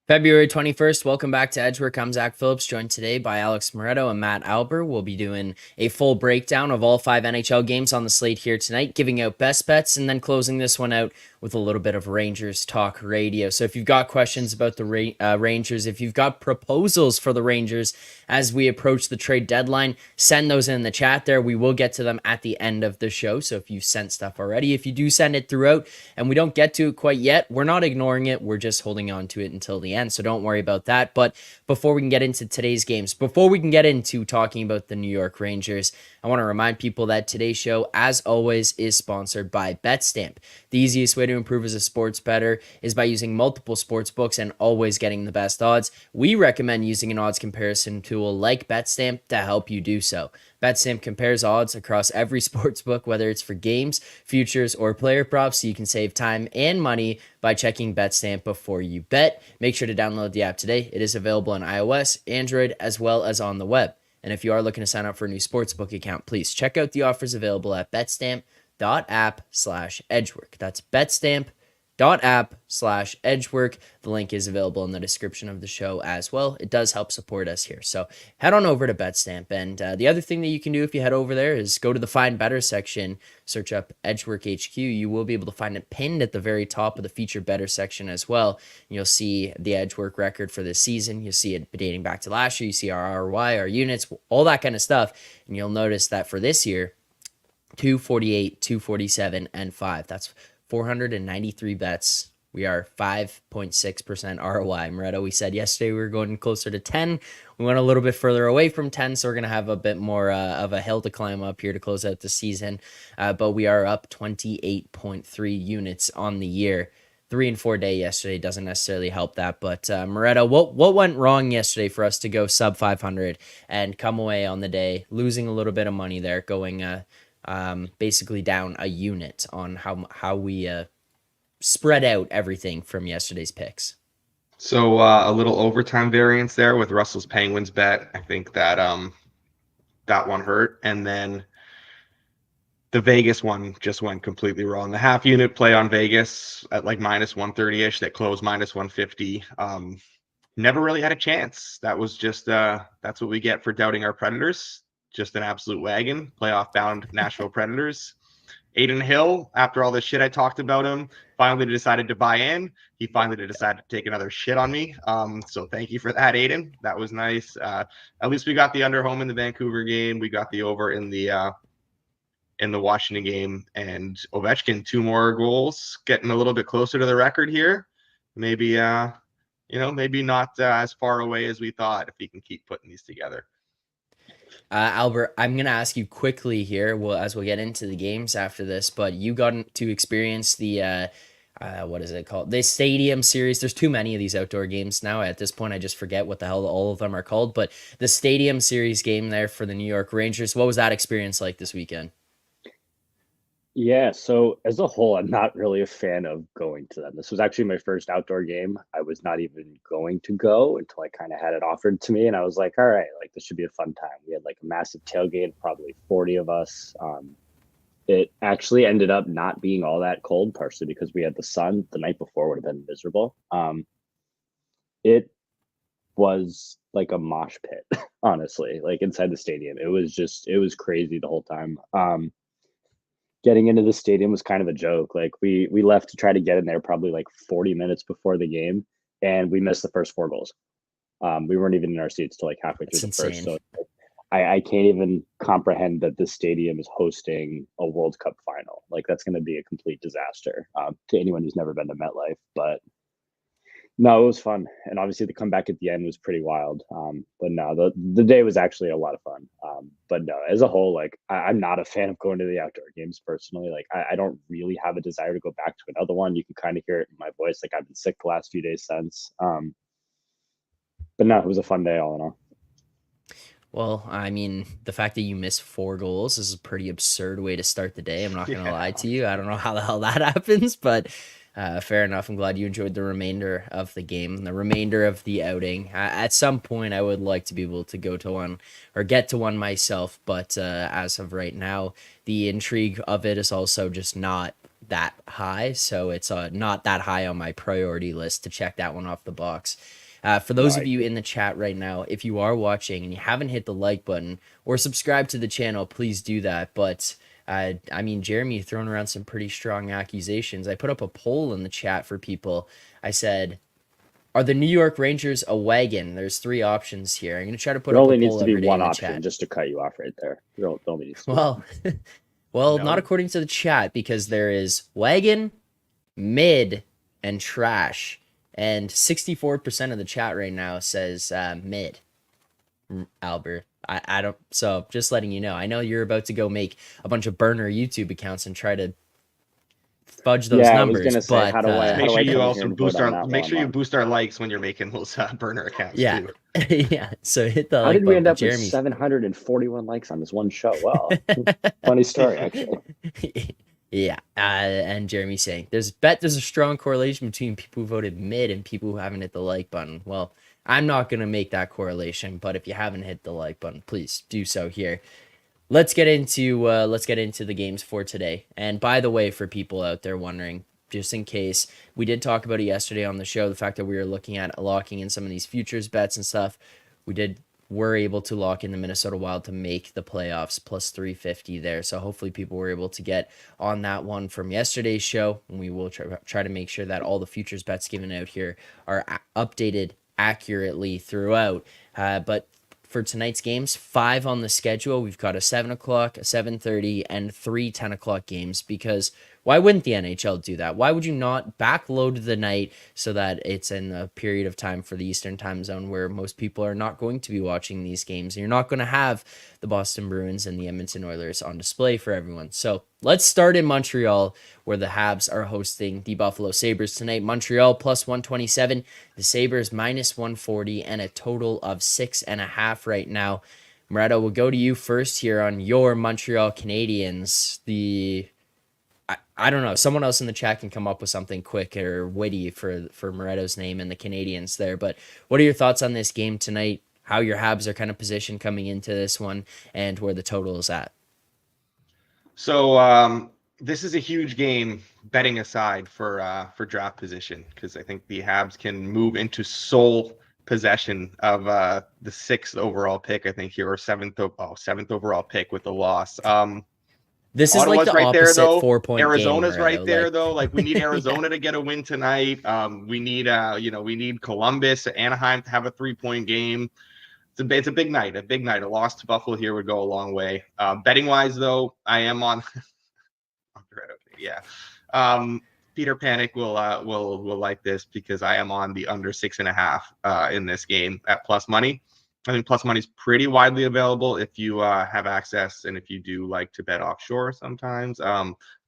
February 21st, welcome back to Edgework. I'm Zack Phillips, joined today by Alex Moretto and Matt Alber. We'll be doing a full breakdown of all 5 NHL games on the slate here tonight, giving out best bets, and then closing this one out with a little bit of Rangers talk radio. So if you've got questions about the Rangers, if you've got proposals for the Rangers as we approach the trade deadline, send those in the chat there. We will get to them at the end of the show. So if you've sent stuff already, if you do send it throughout and we don't get to it quite yet, we're not ignoring it. We're just holding on to it until the end. So don't worry about that. But before we can get into today's games, before we can get into talking about the New York Rangers, I want to remind people that today's show, as always, is sponsored by BetStamp. The easiest way to improve as a sports bettor is by using multiple sports books and always getting the best odds. We recommend using an odds comparison tool like BetStamp to help you do so. BetStamp compares odds across every sports book, whether it's for games, futures, or player props, so you can save time and money by checking BetStamp before you bet. Make sure to download the app today. It is available on iOS, Android, as well as on the web. And if you are looking to sign up for a new sportsbook account, please check out the offers available at betstamp.app/edgework. That's betstamp.app/edgework. The link is available in the description of the show as well. It does help support us here. So head on over to BetStamp. And the other thing that you can do if you head over there is go to the Find Better section, search up Edgework HQ. You will be able to find it pinned at the very top of the Feature Better section as well. You'll see the Edgework record for this season. You'll see it dating back to last year. You see our ROI, our units, all that kind of stuff. And you'll notice that for this year, 248, 247, and 5. That's 493 bets. We are 5.6% ROI. Moretto, we said yesterday we were going closer to 10. We went a little bit further away from 10, so we're going to have a bit more of a hill to climb up here to close out the season. But we are up 28.3 units on the year. 3 and 4 day yesterday doesn't necessarily help that. But Moretto, what went wrong yesterday for us to go sub 500 and come away on the day losing a little bit of money there, going basically down a unit on how we spread out everything from yesterday's picks? So a little overtime variance there with Russell's Penguins bet. I think that that one hurt. And then the Vegas one just went completely wrong. The half unit play on Vegas at like minus 130-ish that closed minus 150. Never really had a chance. That was just that's what we get for doubting our Predators. Just an absolute wagon. Playoff bound Nashville Predators. Aiden Hill, after all this shit I talked about him, finally decided to buy in. He finally decided to take another shit on me. So thank you for that, Aiden. That was nice. At least we got the under home in the Vancouver game. We got the over in the Washington game. And Ovechkin, 2 more goals, getting a little bit closer to the record here. Maybe, maybe not as far away as we thought if he can keep putting these together. Albert, I'm going to ask you quickly here, as we'll get into the games after this, but you got to experience the, what is it called? The Stadium Series. There's too many of these outdoor games now. At this point, I just forget what the hell all of them are called, but the Stadium Series game there for the New York Rangers. What was that experience like this weekend? Yeah, so as a whole, I'm not really a fan of going to them. This was actually my first outdoor game. I was not even going to go until I kind of had it offered to me, and I was like, all right, like this should be a fun time. We had like a massive tailgate, probably 40 of us. It actually ended up not being all that cold, partially because we had the sun. The night before would have been miserable. It was like a mosh pit, honestly, like inside the stadium. It was crazy the whole time. Getting into the stadium was kind of a joke. Like we left to try to get in there probably like 40 minutes before the game, and we missed the first 4 goals. We weren't even in our seats till like halfway through the first. So I can't even comprehend that this stadium is hosting a World Cup final. Like that's going to be a complete disaster to anyone who's never been to MetLife. But no, it was fun, and obviously the comeback at the end was pretty wild. But no, the day was actually a lot of fun. But no, as a whole, like I'm not a fan of going to the outdoor games personally. Like I don't really have a desire to go back to another one. You can kind of hear it in my voice. Like I've been sick the last few days since. But no, it was a fun day all in all. Well, I mean, the fact that you missed 4 goals is a pretty absurd way to start the day. I'm not going to lie to you. I don't know how the hell that happens, but fair enough. I'm glad you enjoyed the remainder of the game, the remainder of the outing. At some point, I would like to be able to go to one or get to one myself, but as of right now, the intrigue of it is also just not that high, so it's not that high on my priority list to check that one off the box. For No, those I of you agree. in the chat right now, if you are watching and you haven't hit the like button or subscribe to the channel, please do that. But I mean, Jeremy throwing around some pretty strong accusations. I put up a poll in the chat for people. I said, are the New York Rangers a wagon? There's three options here. I'm going to try to put There up a only needs poll to be every day one in the option, chat. just to cut you off right there. There only needs to be one. Well, well, not No. according to the chat, because there is wagon, mid, and trash. And 64% of the chat right now says mid, Alber. I don't, so just letting you know. I know you're about to go make a bunch of burner YouTube accounts and try to fudge those Yeah, I was numbers, gonna say, but how do I Make sure you come in here also and vote boost on our that make while sure I'm you on? boost our likes when you're making those burner accounts yeah. too. Yeah, so hit the How like did we button. end But up with Jeremy's 741 likes on this one show? Well, funny story, actually. Yeah, and Jeremy saying there's a strong correlation between people who voted mid and people who haven't hit the like button. Well, I'm not gonna make that correlation, but if you haven't hit the like button, please do so here. Let's get into the games for today. And by the way, for people out there wondering, just in case, we did talk about it yesterday on the show, the fact that we were looking at locking in some of these futures bets and stuff. Were able to lock in the Minnesota Wild to make the playoffs plus 350 there. So hopefully people were able to get on that one from yesterday's show. And we will try to make sure that all the futures bets given out here are updated accurately throughout. But for tonight's games, 5 on the schedule. We've got a 7 o'clock, a 7:30, and 3 10 o'clock games, because why wouldn't the NHL do that? Why would you not backload the night so that it's in a period of time for the Eastern time zone where most people are not going to be watching these games? And you're not going to have the Boston Bruins and the Edmonton Oilers on display for everyone. So let's start in Montreal, where the Habs are hosting the Buffalo Sabres tonight. Montreal plus 127, the Sabres minus 140, and a total of 6.5 right now. Moretto, we'll go to you first here on your Montreal Canadiens. I don't know. Someone else in the chat can come up with something quick or witty for Moretto's name and the Canadiens there. But what are your thoughts on this game tonight? How your Habs are kind of positioned coming into this one, and where the total is at? So this is a huge game, betting aside, for draft position, because I think the Habs can move into sole possession of the 6th overall pick, I think here, or seventh overall pick with the loss. This is like Ottawa's the right there opposite though. 4-point game, Arizona's right Moretto. there though. Like we need Yeah. Arizona to get a win tonight. We need Columbus, Anaheim to have a 3-point game. It's a big night. A big night. A loss to Buffalo here would go a long way. Betting wise though, I am on. Yeah. Peter Panic will like this, because I am on the under 6.5 in this game at plus money. I think plus money is pretty widely available if you have access, and if you do like to bet offshore sometimes.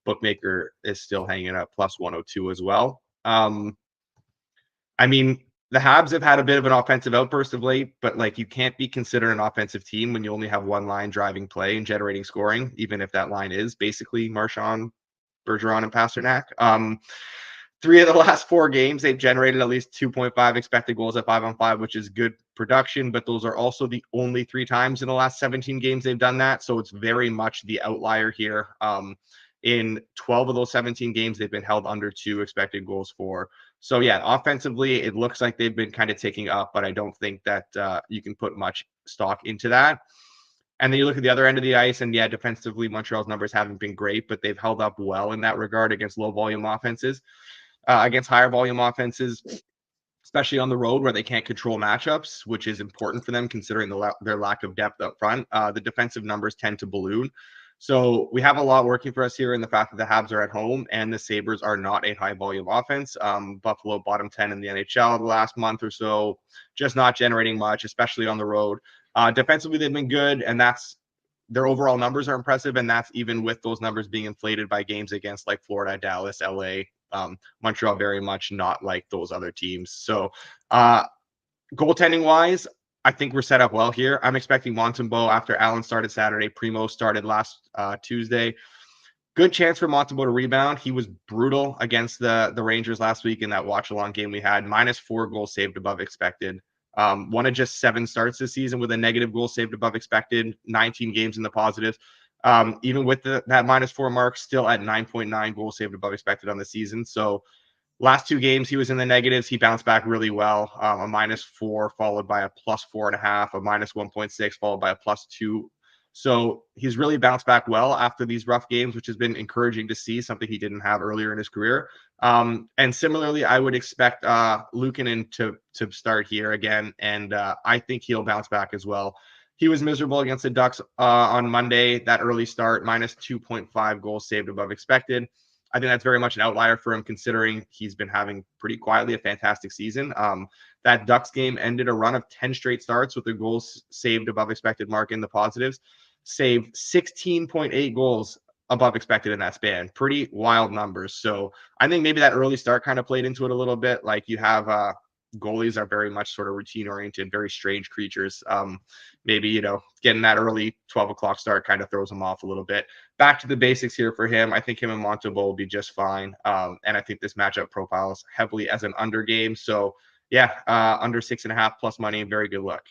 Bookmaker is still hanging at plus 102 as well. I mean, the Habs have had a bit of an offensive outburst of late, but like you can't be considered an offensive team when you only have one line driving play and generating scoring, even if that line is basically Marchand, Bergeron, and Pasternak. 3 of the last 4 games, they've generated at least 2.5 expected goals at 5-on-5, which is good production, but those are also the only 3 times in the last 17 games they've done that. So it's very much the outlier here. In 12 of those 17 games, they've been held under 2 expected goals for. So yeah, offensively, it looks like they've been kind of ticking up, but I don't think that you can put much stock into that. And then you look at the other end of the ice, and yeah, defensively, Montreal's numbers haven't been great, but they've held up well in that regard against low volume offenses. Against higher volume offenses, especially on the road where they can't control matchups, which is important for them considering their lack of depth up front. The defensive numbers tend to balloon. So we have a lot working for us here in the fact that the Habs are at home and the Sabres are not a high volume offense. Buffalo bottom 10 in the NHL the last month or so, just not generating much, especially on the road. Defensively, they've been good, and their overall numbers are impressive, and that's even with those numbers being inflated by games against like Florida, Dallas, LA, Montreal, very much not like those other teams. So goaltending wise, I think we're set up well here. I'm expecting Montembeault after Allen started Saturday. Primo started last Tuesday. Good chance for Montembeault to rebound. He was brutal against the Rangers last week in that watch-along game we had. -4 goals saved above expected. One of just 7 starts this season with a negative goal saved above expected, 19 games in the positives. Even with that -4 mark, still at 9.9 goals saved above expected on the season. So last 2 games, he was in the negatives. He bounced back really well. A -4 followed by a +4.5, a -1.6 followed by a +2. So he's really bounced back well after these rough games, which has been encouraging to see, something he didn't have earlier in his career. And similarly, I would expect Luukkonen to start here again, and I think he'll bounce back as well. He was miserable against the Ducks on Monday. That early start, -2.5 goals saved above expected. I think that's very much an outlier for him, considering he's been having pretty quietly a fantastic season. That Ducks game ended a run of 10 straight starts with the goals saved above expected mark in the positives, saved 16.8 goals above expected in that span. Pretty wild numbers. So I think maybe that early start kind of played into it a little bit. Like, you have goalies are very much sort of routine oriented, very strange creatures. Maybe, getting that early 12 o'clock start kind of throws them off a little bit. Back to the basics here for him. I think him and Montembeau will be just fine. And I think this matchup profiles heavily as an under game. So yeah, under 6.5 plus money. Very good luck.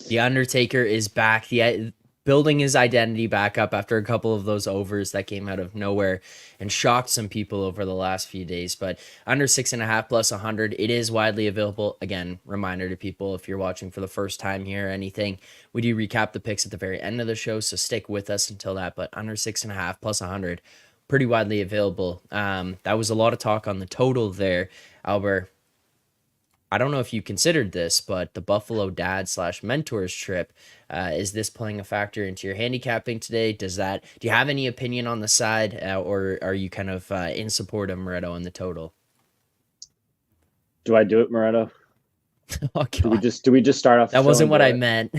The Undertaker is back. Building his identity back up after a couple of those overs that came out of nowhere and shocked some people over the last few days. But under 6.5 plus 100, it is widely available. Again, reminder to people, if you're watching for the first time here or anything, we do recap the picks at the very end of the show, so stick with us until that. But under 6.5 plus 100, pretty widely available. That was a lot of talk on the total there, Alber. I don't know if you considered this, but the Buffalo dad / mentors trip, is this playing a factor into your handicapping today? Do you have any opinion on the side, or are you kind of in support of Moretto on the total? Do I do it, Moretto? Oh, God. Do we just start off? That wasn't what I meant.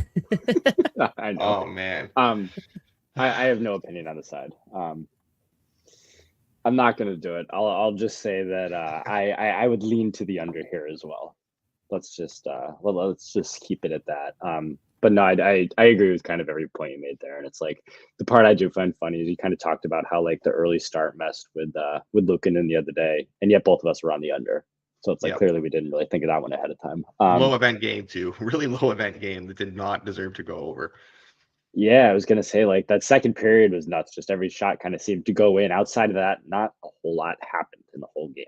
I know. Oh man. I have no opinion on the side. I'm not going to do it. I'll just say that I would lean to the under here as well. Let's just keep it at that. But no, I agree with kind of every point you made there. And it's like, the part I do find funny is you kind of talked about how like the early start messed with Luukkonen the other day, and yet both of us were on the under. So it's like, clearly we didn't really think of that one ahead of time. Low event game too. Really low event game that did not deserve to go over. Yeah, I was going to say, like, that second period was nuts. Just every shot kind of seemed to go in. Outside of that, not a whole lot happened in the whole game.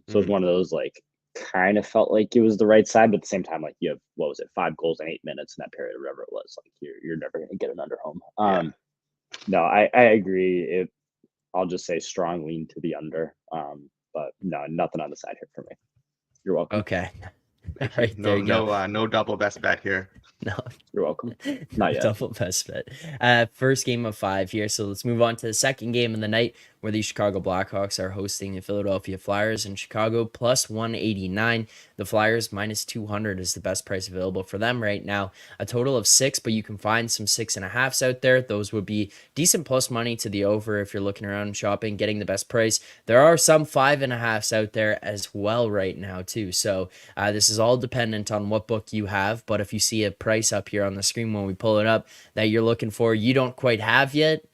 So it was one of those, like, kind of felt like it was the right side, but at the same time, like, you have, 5 goals in 8 minutes in that period or whatever it was. Like, you're never going to get an under home. No, I agree. I'll just say strong lean to the under. But no, nothing on the side here for me. You're welcome. Okay. All right, there you go. No double best bet here. No, you're welcome. Not yet. Double best bet. First game of 5 here. So let's move on to the second game of the night, where the Chicago Blackhawks are hosting the Philadelphia Flyers in Chicago, plus 189. The Flyers minus 200 is the best price available for them right now. A total of 6, but you can find some 6.5s out there. Those would be decent plus money to the over if you're looking around shopping, getting the best price. There are some 5.5s out there as well right now too. So this is all dependent on what book you have. But if you see a price up here on the screen when we pull it up that you're looking for, you don't quite have yet,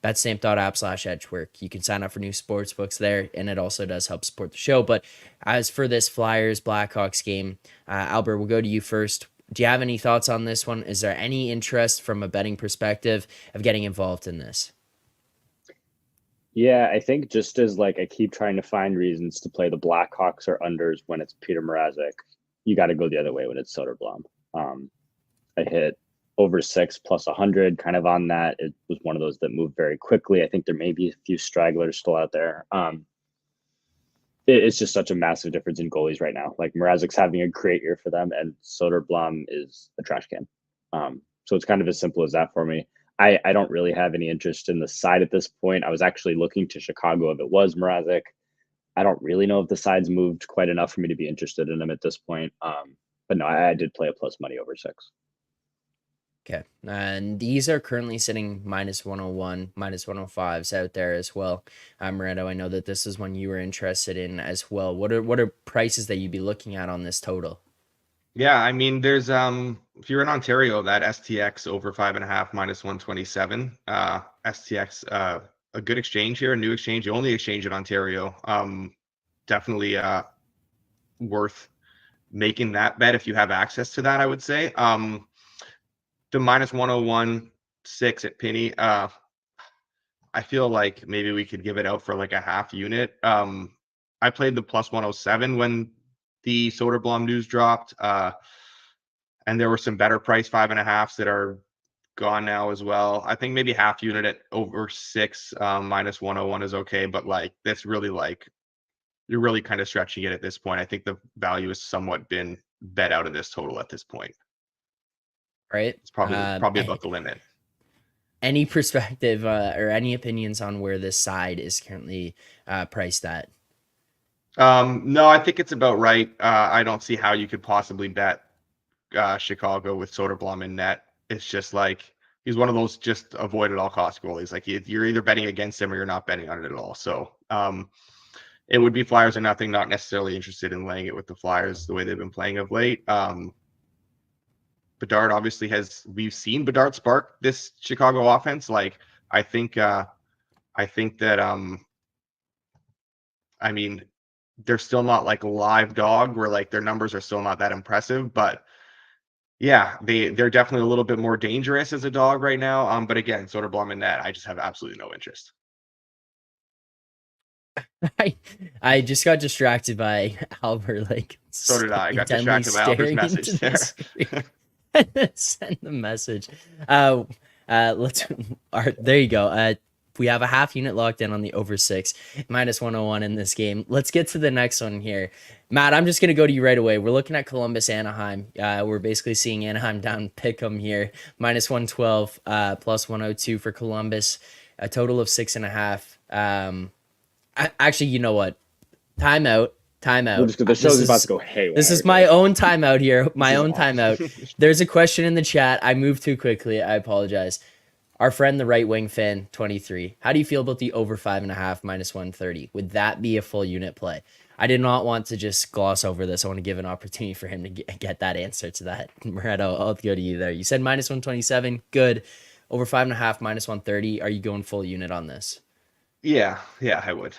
betstamp.app/edgework. You can sign up for new sports books there, and it also does help support the show. But as for this Flyers Blackhawks game, Albert, we'll go to you first. Do you have any thoughts on this one? Is there any interest from a betting perspective of getting involved in this? Yeah, I think just as like I keep trying to find reasons to play the Blackhawks or unders when it's Peter Mrazek, you got to go the other way when it's Soderblom. I hit over 6 plus 100 kind of on that. It was one of those that moved very quickly. I think there may be a few stragglers still out there. It's just such a massive difference in goalies right now. Like, Mrazek's having a great year for them, and Soderblom is a trash can. So it's kind of as simple as that for me. I don't really have any interest in the side at this point. I was actually looking to Chicago if it was Mrazek. I don't really know if the side's moved quite enough for me to be interested in him at this point. But no, I did play a plus money over 6. Okay, and these are currently sitting minus 101, minus 105s out there as well. Moretto, I know that this is one you were interested in as well. What are prices that you'd be looking at on this total? Yeah, I mean, there's if you're in Ontario, that STX over 5.5 minus 127. STX, a good exchange here, a new exchange, the only exchange in Ontario. Definitely worth making that bet if you have access to that, I would say. The minus 101.6 at Penny, I feel like maybe we could give it out for like a half unit. I played the plus 107 when the Soderblom news dropped, and there were some better price 5.5s that are gone now as well. I think maybe half unit at over 6 minus 101 is okay, but like that's really like you're really kind of stretching it at this point. I think the value has somewhat been bet out of this total at this point. Right. It's probably about the limit. Any perspective or any opinions on where this side is currently priced at? No, I think it's about right. I don't see how you could possibly bet Chicago with Soderblom in net. It's just like he's one of those just avoid at all cost goalies. Like you're either betting against him or you're not betting on it at all. So it would be Flyers or nothing. Not necessarily interested in laying it with the Flyers the way they've been playing of late. Bedard obviously we've seen Bedard spark this Chicago offense. Like I think that I mean they're still not like live dog where like their numbers are still not that impressive, but yeah, they're definitely a little bit more dangerous as a dog right now. But again, Soderblom in that, I just have absolutely no interest. I just got distracted by Alber like So did I. Got intently distracted by Albert's staring message into there. the screen. Send the message. Let's. There you go. We have a half unit locked in on the over 6 minus 101 in this game. Let's get to the next one here. Matt, I'm just going to go to you right away. We're looking at Columbus Anaheim. We're basically seeing Anaheim down pick 'em here. Minus 112, plus 102 for Columbus. A total of 6.5. Actually, you know what? Timeout. The show's about to go haywire. This is my own timeout here. My own timeout. There's a question in the chat. I moved too quickly. I apologize. Our friend, the right wing fan, 23. How do you feel about the over 5.5 minus 130? Would that be a full unit play? I did not want to just gloss over this. I want to give an opportunity for him to get that answer to that. Moretto, I'll go to you there. You said minus 127. Good. Over 5.5 minus 130. Are you going full unit on this? Yeah, I would.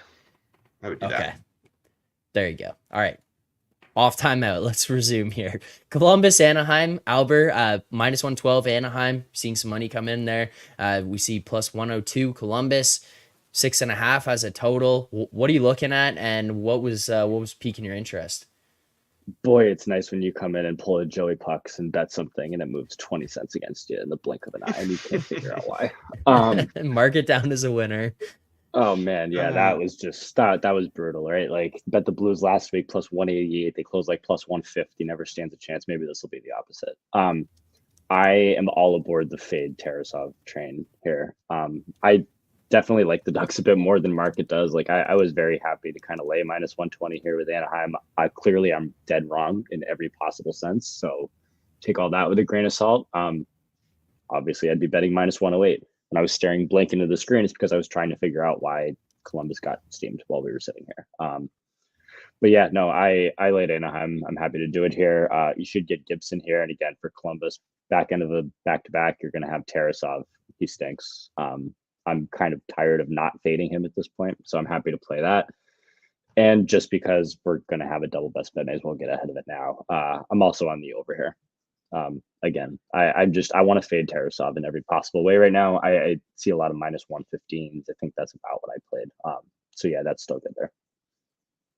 I would do that. Okay. There you go. All right. Off timeout. Let's resume here. Columbus, Anaheim, Alber, minus 112, Anaheim, seeing some money come in there. We see plus 102, Columbus, 6.5 as a total. What are you looking at, and what was piquing your interest? Boy, it's nice when you come in and pull a Joey Pucks and bet something and it moves 20 cents against you in the blink of an eye and you can't figure out why. Mark it down as a winner. Oh man, yeah, that was just that was brutal, right? Like bet the Blues last week plus 188, they closed like plus 150, never stands a chance. Maybe this will be the opposite. I am all aboard the fade Tarasov train here. I definitely like the Ducks a bit more than market does. Like I was very happy to kind of lay minus 120 here with Anaheim. Clearly I'm dead wrong in every possible sense, so take all that with a grain of salt. Obviously I'd be betting minus 108. When I was staring blank into the screen, it's because I was trying to figure out why Columbus got steamed while we were sitting here. But yeah, no, I laid Anaheim. I'm happy to do it here. You should get Gibson here. And again, for Columbus, back end of the back-to-back, you're going to have Tarasov. He stinks. I'm kind of tired of not fading him at this point, so I'm happy to play that. And just because we're going to have a double best bet, may as well get ahead of it now. I'm also on the over here. Again, I want to fade Tarasov in every possible way right now. I see a lot of minus 115s. I think that's about what I played. So yeah, that's still good there.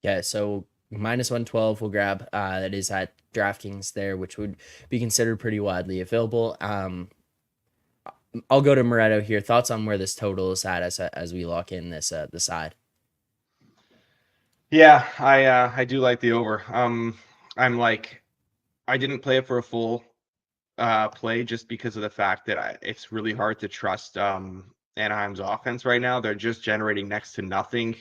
Yeah, so minus 112 we'll grab. That is at DraftKings there, which would be considered pretty widely available. I'll go to Moretto here. Thoughts on where this total is at as we lock in this the side? Yeah, I do like the over. I'm like, I didn't play it for a full play just because of the fact that it's really hard to trust Anaheim's offense right now. They're just generating next to nothing.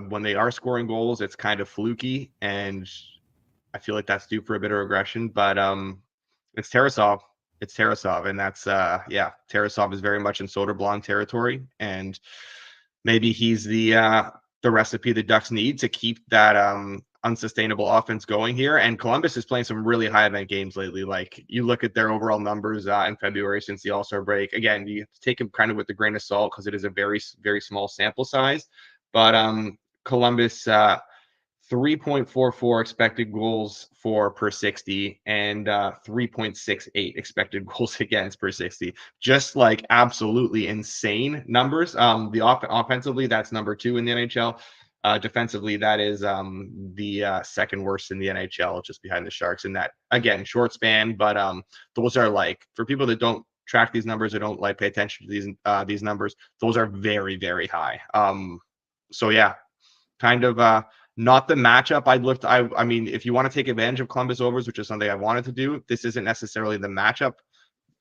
When they are scoring goals, it's kind of fluky, and I feel like that's due for a bit of regression. But it's Tarasov. It's Tarasov, and that's Tarasov is very much in Soderblom territory, and maybe he's the recipe the Ducks need to keep that unsustainable offense going here. And Columbus is playing some really high event games lately. Like you look at their overall numbers in February since the All-Star break. Again, you have to take them kind of with a grain of salt because it is a very, very small sample size. But Columbus 3.44 expected goals for per 60 and 3.68 expected goals against per 60. Just like absolutely insane numbers. Offensively, that's number 2 in the NHL. Defensively, that is the second worst in the NHL, just behind the Sharks. And that, again, short span, but those are like, for people that don't track these numbers or don't like pay attention to these numbers, those are very, very high. So yeah, kind of not the matchup I'd looked. I mean, if you want to take advantage of Columbus overs, which is something I wanted to do, this isn't necessarily the matchup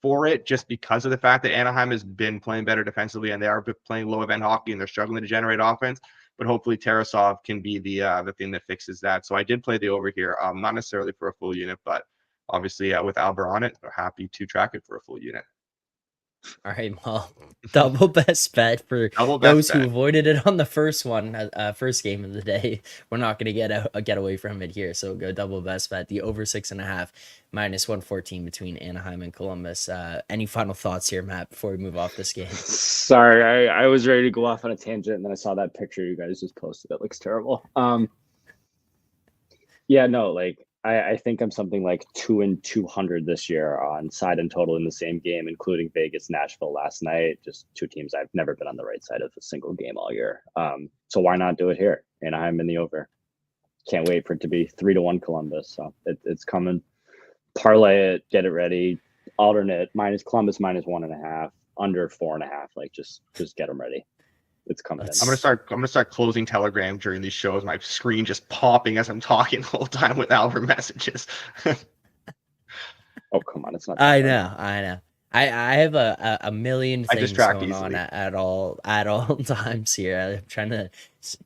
for it, just because of the fact that Anaheim has been playing better defensively and they are playing low event hockey and they're struggling to generate offense. But hopefully Tarasov can be the thing that fixes that. So I did play the over here, not necessarily for a full unit, but obviously with Alber on it, we're happy to track it for a full unit. All right, well, double best bet for Double best those bet. who avoided it on the first game of the day. We're not going to get away from it here, so go double best bet. The over 6.5 minus 114 between Anaheim and Columbus. Any final thoughts here, Matt, before we move off this game? Sorry, I was ready to go off on a tangent, and then I saw that picture you guys just posted. It looks terrible. Yeah, no, like I think I'm something like 2-200 this year on side and total in the same game, including Vegas, Nashville last night. Just two teams I've never been on the right side of a single game all year. So why not do it here? Anaheim in the over. Can't wait for it to be 3-1 Columbus. So it's coming. Parlay it, get it ready. Alternate minus Columbus minus 1.5, under 4.5. Like just get them ready. It's coming. I'm gonna start closing Telegram during these shows. My screen just popping as I'm talking the whole time with Alber messages. Oh, come on, it's not. I know. I have a million things going on easily. at all times here. I'm trying to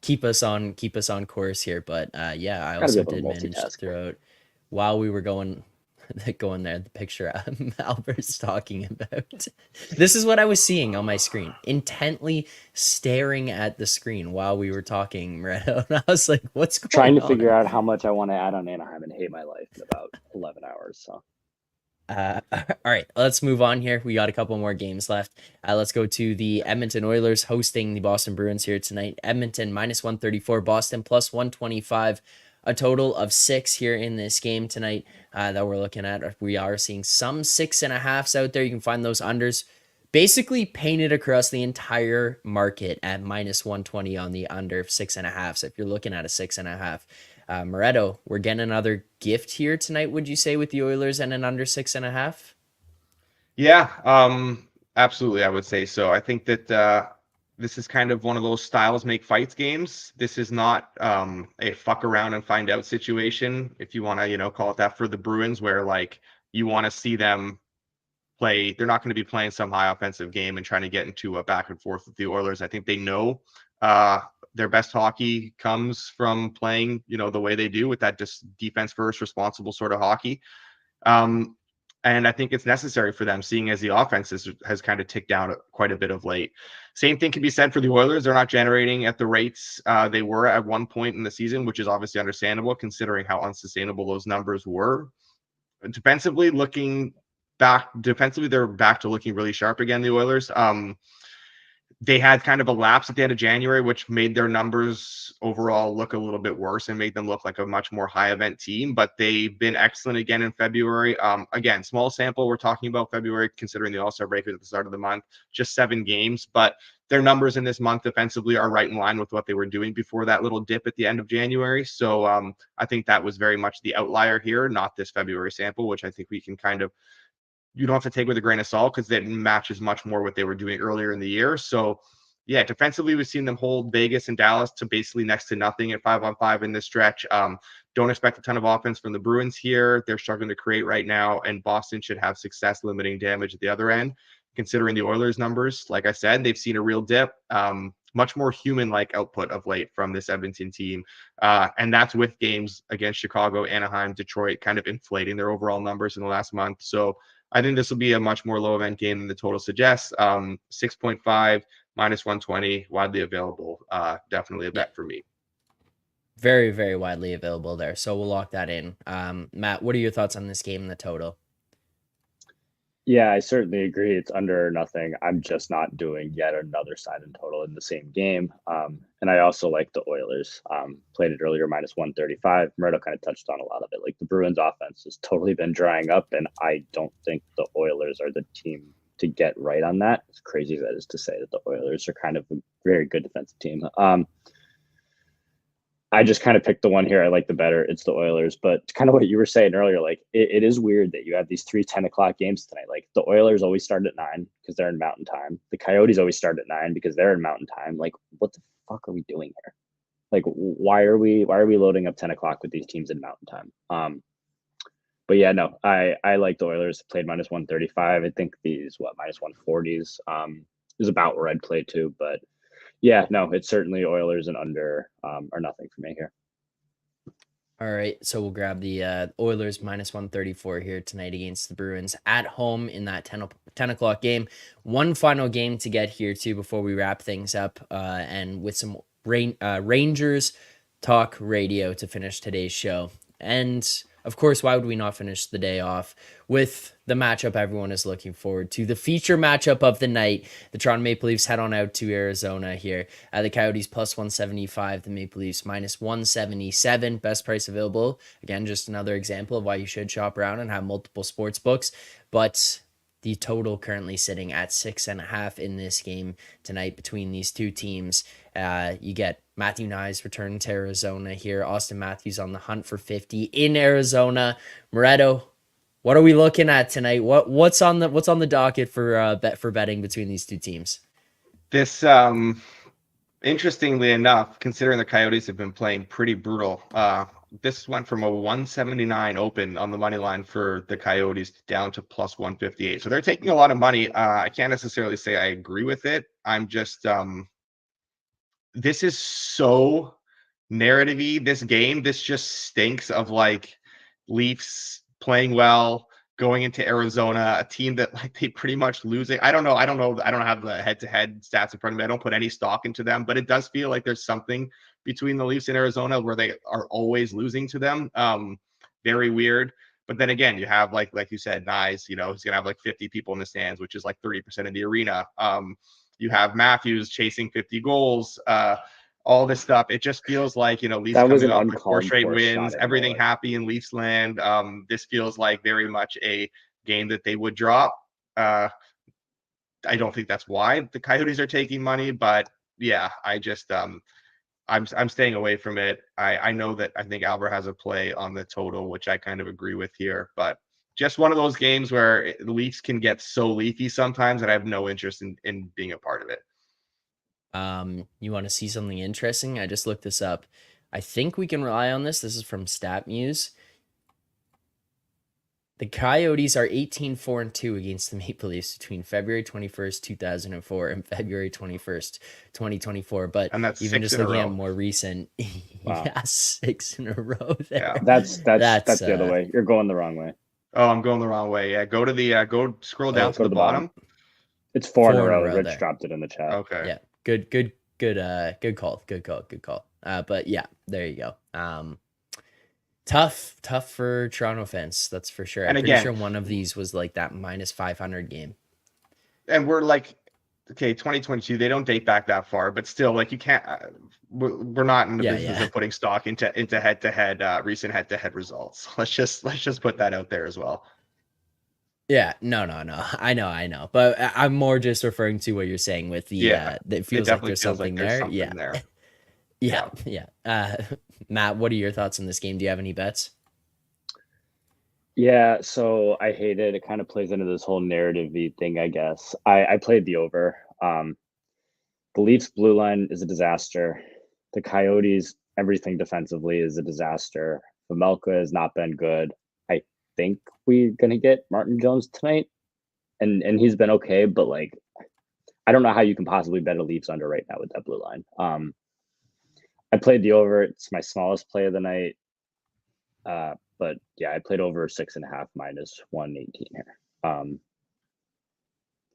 keep us on course here, but yeah, I also did manage to throw out while we were going there the picture Albert's talking about. This is what I was seeing on my screen, intently staring at the screen while we were talking, Moretto. And I was like, what's going on? Trying to figure out how much I want to add on Anaheim and hate my life in about 11 hours. So all right, let's move on here. We got a couple more games left. Let's go to the Edmonton Oilers hosting the Boston Bruins here tonight. Edmonton minus 134, Boston plus 125. A total of 6 here in this game tonight that we're looking at. We are seeing some 6.5s out there. You can find those unders basically painted across the entire market at minus 120 on the under 6.5. So if you're looking at a 6.5, Moretto, we're getting another gift here tonight, would you say, with the Oilers and an under 6.5? Yeah, absolutely. I would say so. I think that this is kind of one of those styles make fights games. This is not a fuck around and find out situation, if you want to, call it that, for the Bruins, where like you want to see them play. They're not going to be playing some high offensive game and trying to get into a back and forth with the Oilers. I think they know their best hockey comes from playing, the way they do, with that just defense first, responsible sort of hockey. And I think it's necessary for them, seeing as the offense has kind of ticked down quite a bit of late. Same thing can be said for the Oilers. They're not generating at the rates they were at one point in the season, which is obviously understandable considering how unsustainable those numbers were. Defensively, they're back to looking really sharp again, the Oilers. They had kind of a lapse at the end of January, which made their numbers overall look a little bit worse and made them look like a much more high event team, but they've been excellent again in February. Again, small sample. We're talking about February, considering the All-Star break at the start of the month, just 7 games, but their numbers in this month defensively are right in line with what they were doing before that little dip at the end of January. So I think that was very much the outlier here, not this February sample, which I think we can you don't have to take with a grain of salt because that matches much more what they were doing earlier in the year. So yeah, defensively, we've seen them hold Vegas and Dallas to basically next to nothing at 5-on-5 in this stretch. Don't expect a ton of offense from the Bruins here. They're struggling to create right now, and Boston should have success limiting damage at the other end. Considering the Oilers numbers, like I said, they've seen a real dip. Much more human-like output of late from this Edmonton team. And that's with games against Chicago, Anaheim, Detroit, kind of inflating their overall numbers in the last month. So I think this will be a much more low event game than the total suggests. 6.5 minus 120, widely available. Definitely a bet for me. Very, very widely available there. So we'll lock that in. Matt, what are your thoughts on this game and the total? Yeah, I certainly agree. It's under or nothing. I'm just not doing yet another side and total in the same game. And I also like the Oilers. Played it earlier, -135. Moretto kind of touched on a lot of it. Like the Bruins offense has totally been drying up, and I don't think the Oilers are the team to get right on that. As crazy as that is to say that the Oilers are kind of a very good defensive team. I just kind of picked the one here I like the better. It's the Oilers, but kind of what you were saying earlier, like it is weird that you have these 3 10 o'clock games tonight. Like the Oilers always start at 9 because they're in Mountain Time. The Coyotes always start at 9 because they're in Mountain Time. Like, what the fuck are we doing here? Like, why are we loading up 10 o'clock with these teams in Mountain Time? But yeah, no, I like the Oilers. Played -135. I think these -140s is about where I'd play too, but yeah, no, it's certainly Oilers and under or nothing for me here. All right, so we'll grab the Oilers -134 here tonight against the Bruins at home in that 10 o'clock game. One final game to get here too before we wrap things up, and with some Rangers talk radio to finish today's show. And of course, why would we not finish the day off with the matchup everyone is looking forward to, the feature matchup of the night? The Toronto Maple Leafs head on out to Arizona here. The Coyotes +175, the Maple Leafs -177. Best price available. Again, just another example of why you should shop around and have multiple sports books. But the total currently sitting at 6.5 in this game tonight between these two teams. You get Matthew Nyes returning to Arizona here. Austin Matthews on the hunt for 50 in Arizona. Moretto, what are we looking at tonight? What's on the docket for betting between these two teams? This interestingly enough, considering the Coyotes have been playing pretty brutal, this went from a 179 open on the money line for the Coyotes down to +158. So they're taking a lot of money. I can't necessarily say I agree with it. I'm just this is so narrative-y, this game. This just stinks of like Leafs playing well, going into Arizona, a team that like they pretty much losing. I don't know. I don't have the head-to-head stats in front of me. I don't put any stock into them, but it does feel like there's something between the Leafs and Arizona where they are always losing to them. Very weird. But then again, you have like you said, Nyes, he's gonna have like 50 people in the stands, which is like 30% of the arena. You have Matthews chasing 50 goals. All this stuff. It just feels like, Leafs That was coming an off like 4 uncalled straight for wins, shot at everything Muller. happy in Leafs land. This feels like very much a game that they would drop. I don't think that's why the Coyotes are taking money, but yeah, I just I'm staying away from it. I know that I think Alber has a play on the total, which I kind of agree with here, but just one of those games where the Leafs can get so leaky sometimes that I have no interest in being a part of it. You want to see something interesting? I just looked this up. I think we can rely on this. This is from StatMuse. The Coyotes are 18-4-2 against the Maple Leafs between February 21st, 2004 and February 21st, 2024. But And that's even 6 just in a looking at row. more recent, Wow. yeah, 6 in a row there. Yeah. That's the other way. You're going the wrong way. Oh, I'm going the wrong way. Yeah, go to the go scroll down to Go the to the bottom. It's 4 in a row. Rich there. dropped it in the chat. Okay. Yeah, good call. But yeah, there you go. Tough for Toronto fans, that's for sure. And I'm pretty again, sure one of these was like that -500 game. And we're like, okay, 2022, they don't date back that far, but still, like you can't. We're not in the business of putting stock into head-to-head recent head-to-head results. Let's just put that out there as well. Yeah, no. I know. But I'm more just referring to what you're saying with the it feels like there's something there. Yeah. Matt, what are your thoughts on this game? Do you have any bets? Yeah, so I hate it. It kind of plays into this whole narrative-y thing, I guess. I played the over. The Leafs blue line is a disaster. The Coyotes, everything defensively is a disaster. Pamelka has not been good. I think we're gonna get Martin Jones tonight, and he's been okay, but like I don't know how you can possibly bet a Leafs under right now with that blue line. I played the over. It's my smallest play of the night. But yeah, I played over 6.5 -118 here.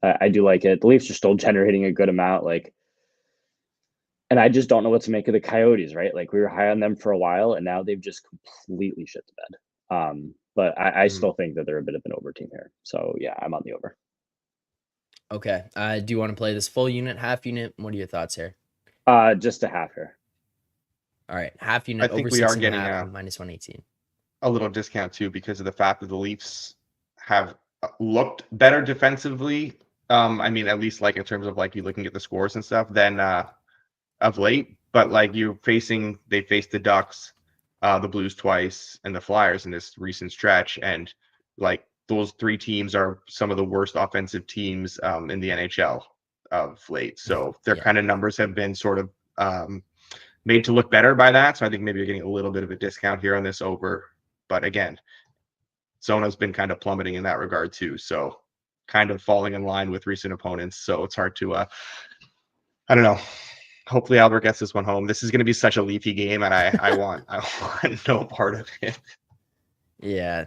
I do like it. The Leafs are still generating a good amount. And I just don't know what to make of the Coyotes, right? Like we were high on them for a while, and now they've just completely shit the bed. But I still think that they're a bit of an over team here. So yeah, I'm on the over. Okay. Do you want to play this full unit, half unit? What are your thoughts here? Just a half here. All right, half I unit think over we are 6.5 getting and minus 118. a little discount too because of the fact that the Leafs have looked better defensively. I mean, at least like in terms of like you looking at the scores and stuff than of late. But like they faced the Ducks, the Blues twice, and the Flyers in this recent stretch, and like those three teams are some of the worst offensive teams in the NHL of late. So their Yeah. kind of numbers have been sort of made to look better by that. So I think maybe you're getting a little bit of a discount here on this over. But again, Zona's been kind of plummeting in that regard too. So kind of falling in line with recent opponents. So it's hard to, I don't know. Hopefully Alber gets this one home. This is going to be such a Leafy game, and I want no part of it. Yeah,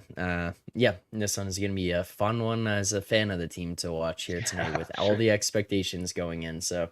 this one is going to be a fun one as a fan of the team to watch here tonight with all the expectations going in. So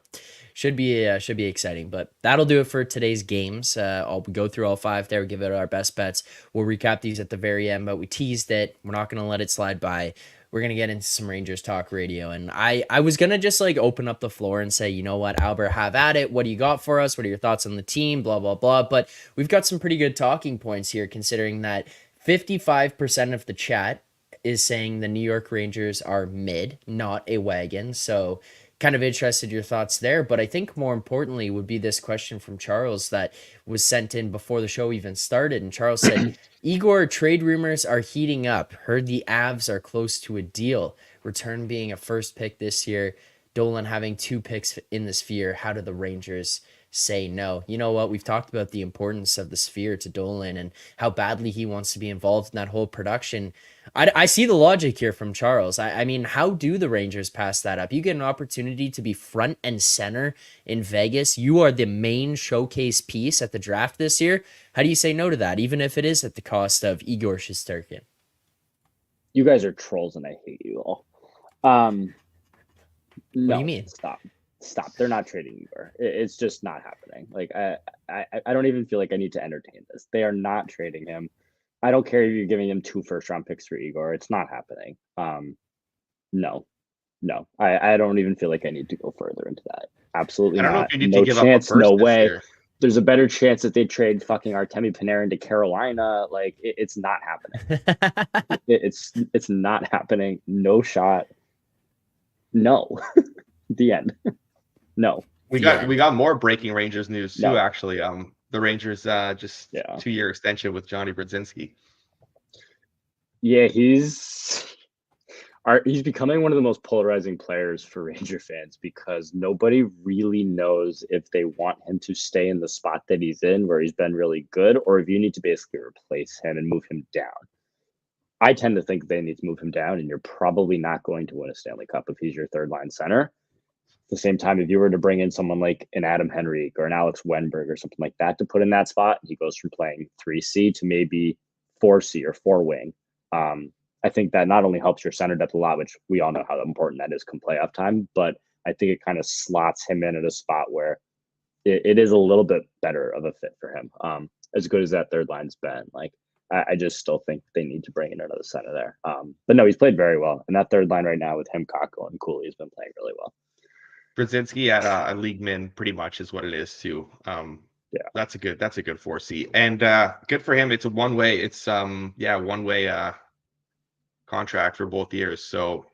should be exciting, but that'll do it for today's games. I'll go through all 5 there, give it our best bets. We'll recap these at the very end, but we teased it. We're not going to let it slide by. We're going to get into some Rangers talk radio. And I was going to just like open up the floor and say, you know what, Alber, have at it. What do you got for us? What are your thoughts on the team? Blah, blah, blah. But we've got some pretty good talking points here, considering that 55% of the chat is saying the New York Rangers are mid, not a wagon. So kind of interested your thoughts there. But I think more importantly would be this question from Charles that was sent in before the show even started. And Charles said, Igor, trade rumors are heating up. Heard the Avs are close to a deal. Return being a first pick this year. Dolan having 2 picks in the sphere. How do the Rangers say no? You know what? We've talked about the importance of the sphere to Dolan and how badly he wants to be involved in that whole production. I see the logic here from Charles. I mean, how do the Rangers pass that up? You get an opportunity to be front and center in Vegas. You are the main showcase piece at the draft this year. How do you say no to that, even if it is at the cost of Igor Shesterkin? You guys are trolls, and I hate you all. What do you mean? Stop. They're not trading Igor. It's just not happening. Like I don't even feel like I need to entertain this. They are not trading him. I don't care if you're giving him 2 first-round picks for Igor. It's not happening. No. I don't even feel like I need to go further into that. Absolutely I don't know not. if you need No to give chance. up a first No this way. year. There's a better chance that they trade fucking Artemi Panarin to Carolina. Like it's not happening. It's not happening. No shot. No. The end. No. We got more breaking Rangers news too. No. Actually, the Rangers just 2-year extension with Johnny Brodzinski. Yeah, he's becoming one of the most polarizing players for Ranger fans because nobody really knows if they want him to stay in the spot that he's in where he's been really good, or if you need to basically replace him and move him down. I tend to think they need to move him down, and you're probably not going to win a Stanley Cup if he's your third line center. At the same time, if you were to bring in someone like an Adam Henrique or an Alex Wenberg or something like that to put in that spot, he goes from playing 3C to maybe 4C or 4-wing. I think that not only helps your center depth a lot, which we all know how important that is come playoff time, but I think it kind of slots him in at a spot where it is a little bit better of a fit for him. As good as that third line's been, like I just still think they need to bring in another center there. But no, he's played very well, and that third line right now with him, Kakko, and Cooley has been playing really well. Brodzinski at a league min pretty much is what it is too. Yeah, that's a good 4C, and good for him. It's a one-way. It's one-way contract for both years. So,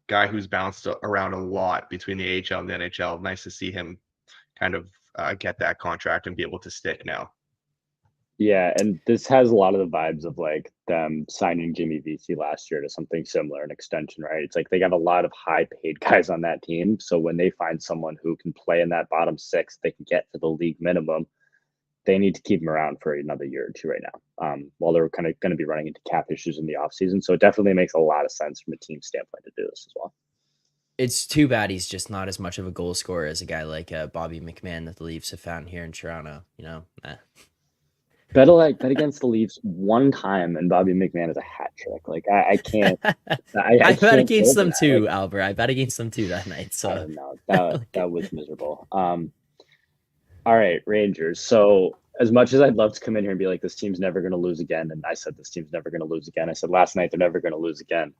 guy who's bounced around a lot between the AHL and the NHL. Nice to see him kind of get that contract and be able to stick now. Yeah, and this has a lot of the vibes of like them signing Jimmy Vesey last year to something similar, an extension, right? It's like they got a lot of high-paid guys on that team. So when they find someone who can play in that bottom 6, they can get to the league minimum. They need to keep him around for another year or two right now, while they're kind of going to be running into cap issues in the offseason. So it definitely makes a lot of sense from a team standpoint to do this as well. It's too bad he's just not as much of a goal scorer as a guy like Bobby McMahon that the Leafs have found here in Toronto. You know, Bet against the Leafs one time, and Bobby McMahon is a hat trick. Like I can't. I bet against them too, Alber. I bet against them too that night. So I don't know. That was miserable. All right, Rangers. So as much as I'd love to come in here and be like, this team's never going to lose again, and I said this team's never going to lose again. I said last night they're never going to lose again.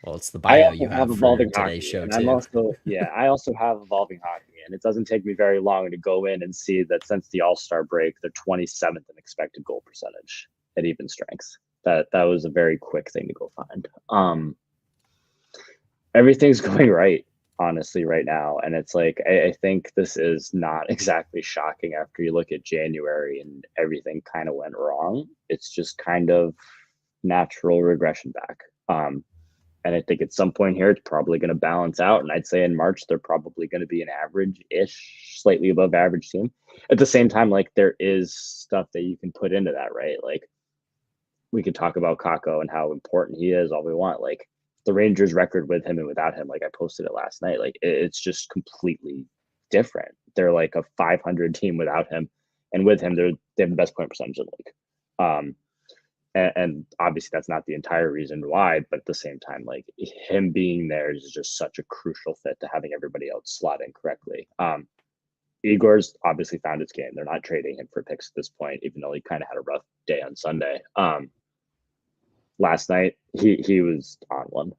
Well, it's the I bio also you have have for evolving today's hockey, show and too. I also have evolving hockey, and it doesn't take me very long to go in and see that since the All-Star break, they're 27th in expected goal percentage at even strengths. That was a very quick thing to go find. Everything's going right, honestly, right now, and it's like I think this is not exactly shocking after you look at January and everything kind of went wrong. It's just kind of natural regression back. And I think at some point here, it's probably going to balance out. And I'd say in March, they're probably going to be an average-ish, slightly above average team. At the same time, like there is stuff that you can put into that, right? Like we could talk about Kako and how important he is all we want. Like the Rangers record with him and without him, like I posted it last night, like it's just completely different. They're like a 500 team without him. And with him, they have the best point percentage in the league. And obviously that's not the entire reason why, but at the same time, like him being there is just such a crucial fit to having everybody else slot in correctly. Igor's obviously found his game. They're not trading him for picks at this point, even though he kind of had a rough day on Sunday. Last night he was on one.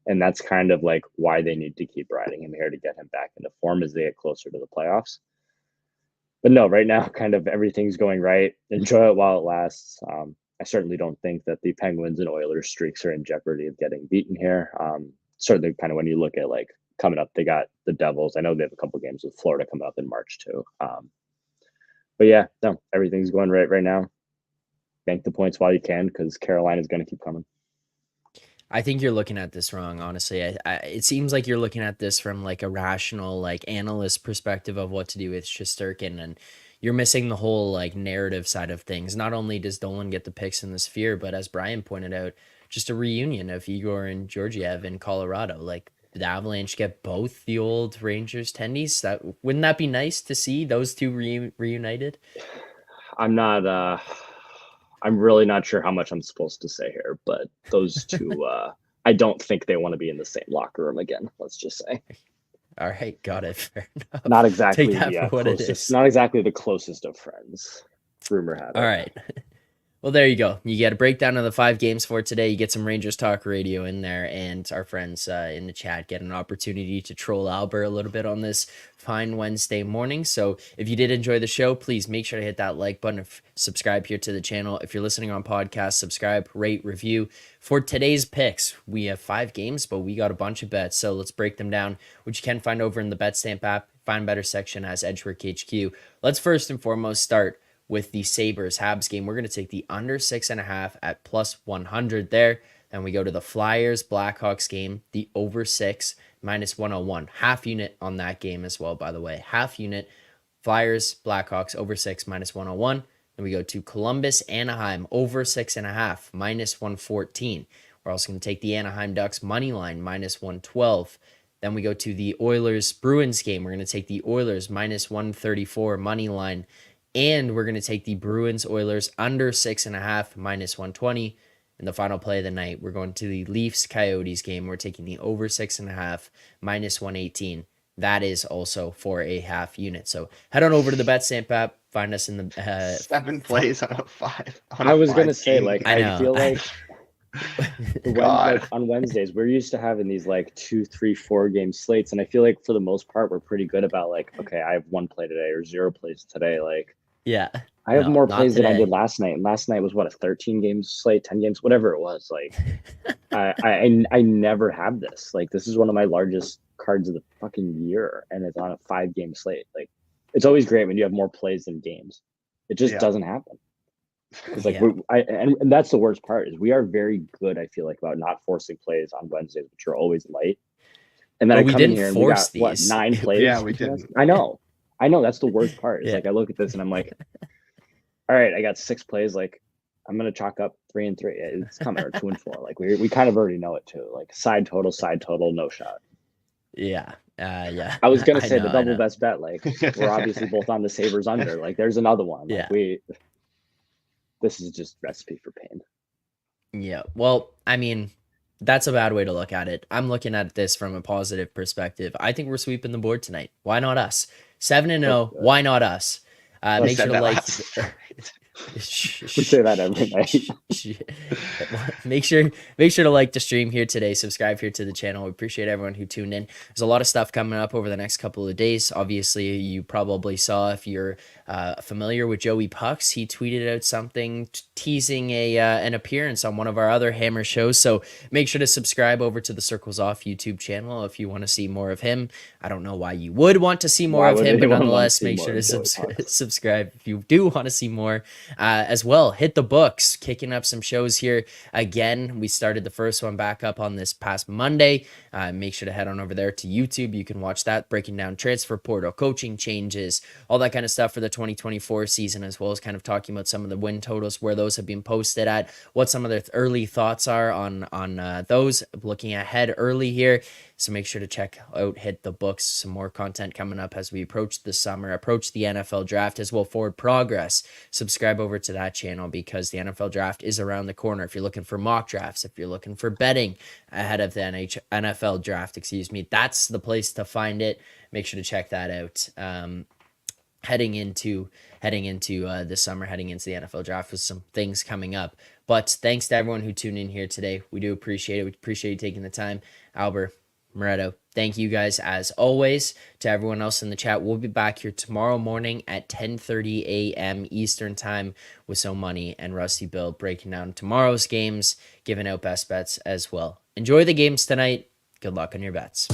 And that's kind of like why they need to keep riding him here to get him back into form as they get closer to the playoffs. But no, right now, kind of everything's going right. Enjoy it while it lasts. I certainly don't think that the Penguins and Oilers streaks are in jeopardy of getting beaten here. Certainly kind of when you look at like coming up, they got the Devils. I know they have a couple games with Florida coming up in March too. But yeah, no, everything's going right now. Bank the points while you can because Carolina's going to keep coming. I think you're looking at this wrong, honestly. It seems like you're looking at this from like a rational, like analyst perspective of what to do with Shesterkin, and you're missing the whole like narrative side of things. Not only does Dolan get the picks in the sphere, but as Brian pointed out, just a reunion of Igor and Georgiev in Colorado. Like the Avalanche get both the old Rangers tendies. That wouldn't that be nice to see those two reunited? I'm really not sure how much I'm supposed to say here, but those two, I don't think they want to be in the same locker room again. Let's just say. All right, got it. Fair enough. Not exactly Take that for what closest, it is. not exactly the closest of friends. Rumor had it. All right. Well, there you go. You get a breakdown of the 5 games for today. You get some Rangers Talk Radio in there, and our friends in the chat get an opportunity to troll Alber a little bit on this fine Wednesday morning. So if you did enjoy the show, please make sure to hit that like button, subscribe here to the channel. If you're listening on podcast, subscribe, rate, review. For today's picks, we have 5 games, but we got a bunch of bets, so let's break them down, which you can find over in the BetStamp app. Find Better section as Edgework HQ. Let's first and foremost start with the Sabres Habs game. We're going to take the under 6.5 at plus 100 there. Then we go to the Flyers Blackhawks game, the over 6 minus 101. Half unit on that game as well, by the way. Half unit. Flyers Blackhawks over 6 minus 101. Then we go to Columbus Anaheim over 6.5 minus 114. We're also going to take the Anaheim Ducks money line minus 112. Then we go to the Oilers Bruins game. We're going to take the Oilers minus 134 money line. And we're going to take the Bruins Oilers under 6.5 minus 120. In the final play of the night, we're going to the Leafs Coyotes game. We're taking the over 6.5 minus 118. That is also for a half unit. So head on over to the BetStamp app. Find us in the 7 plays on a 5. I was going to say, like, I feel like on Wednesdays, we're used to having these like 2, 3, 4 game slates. And I feel like for the most part, we're pretty good about like, okay, I have 1 play today or 0 plays today. Like, yeah, I have more plays than I did last night. And last night was what, a 13 game slate, 10 games, whatever it was. Like, I never have this. Like, this is one of my largest cards of the fucking year, and it's on a 5 game slate. Like, it's always great when you have more plays than games. It just doesn't happen. It's like, and that's the worst part is we are very good, I feel like, about not forcing plays on Wednesdays, which are always light. And then I come in here and we got what, 9 plays? Yeah, we didn't. I know that's the worst part. It's like I look at this and I'm like, all right, I got 6 plays. Like I'm gonna chalk up 3 and 3. It's coming, or 2 and 4. Like we kind of already know it too. Like side total, no shot. Yeah. Yeah. I was gonna say the double best bet. Like we're obviously both on the Sabres under. Like there's another one. Like, this is just recipe for pain. Yeah. Well, I mean, that's a bad way to look at it. I'm looking at this from a positive perspective. I think we're sweeping the board tonight. Why not us? 7-0. Why not us? We Make sure said to that like. last night. We say that every night. Make sure to like the stream here today. Subscribe here to the channel. We appreciate everyone who tuned in. There's a lot of stuff coming up over the next couple of days. Obviously, you probably saw, if you're familiar with Joey Pucks, he tweeted out something teasing an appearance on one of our other Hammer shows. So make sure to subscribe over to the Circles Off YouTube channel if you want to see more of him. I don't know why you would want to see more Why of would him, but anyone want to nonetheless, see make more sure to of Joey Pucks? subscribe if you do want to see more. As well, hit the books, kicking up some shows here again. We started the first one back up on this past Monday. Make sure to head on over there to YouTube. You can watch that, breaking down transfer portal, coaching changes, all that kind of stuff for the 2024 season, as well as kind of talking about some of the win totals, where those have been posted at, what some of their early thoughts are on those, looking ahead early here. So make sure to check out Hit the Books. Some more content coming up as we approach the summer, approach the NFL draft, as well forward progress. Subscribe over to that channel because the NFL draft is around the corner. If you're looking for mock drafts, if you're looking for betting ahead of the NFL draft, that's the place to find it. Make sure to check that out. Heading into the summer, heading into the NFL draft with some things coming up. But thanks to everyone who tuned in here today. We do appreciate it. We appreciate you taking the time. Alber, Moretto, thank you guys as always. To everyone else in the chat, we'll be back here tomorrow morning at 10:30 a.m. Eastern time with So Money and Rusty Bill breaking down tomorrow's games, giving out best bets as well. Enjoy the games tonight. Good luck on your bets.